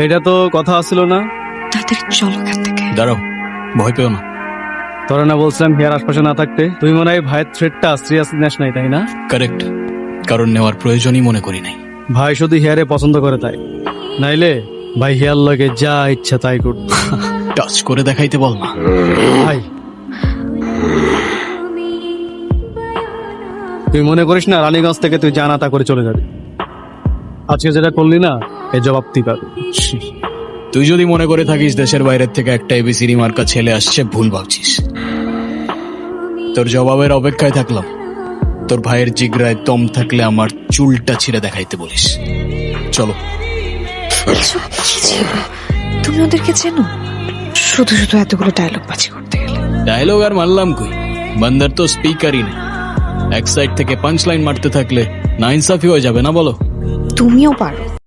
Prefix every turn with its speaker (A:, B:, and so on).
A: এটা তো কথা আসছিল না।
B: তাড়াতাড়ি চলো এখান থেকে।
C: দাঁড়াও, ভয় পেও না।
A: তোরা না বলছিলাম হিয়ার আশপাশে না থাকতে? তুই মনে হয় ভাইয়ের থ্রেটটা সিরিয়াস নেস নাই, তাই না?
C: কারেক্ট, কারণ নেওয়ার প্রয়োজনই মনে করি নাই।
A: ভাই শুধু হিয়ারে পছন্দ করে তাই, নাইলে ভাই হিয়ার লগে যা ইচ্ছা তাই করত।
C: টাচ করে দেখাইতে বল না।
A: ভাই তুই মনে করিস না রানীগঞ্জ থেকে তুই জানা তা করে চলে যাবি? আজকে যেটা করলি না, এর জবাব তুই পাবি।
C: তুই যদি মনে করে থাকিস দেশের বাইরের থেকে একটা এবিসিডি মার্কা ছেলে আসছে, ভুল ভাবছিস। তোর জবাবের অপেক্ষায় থাকলাম। তোর ভাইয়ের জিগরায় দম থাকলে আমার চুলটা ছিঁড়ে দেখাইতে বলিস। চলো।
B: এসব কি ছিল? তুমি ওদেরকে চেনো? শুধু শুধু এতগুলো ডায়লগ বাজি করতে গেলে।
C: ডায়লগ আর মারলাম কই, বান্দার তো স্পিকারই নেই। এক সাইড থেকে পাঞ্চ লাইন মারতে থাকলে না ইনসাফি হয়ে যাবে না, বলো?
B: তুমিও পারো।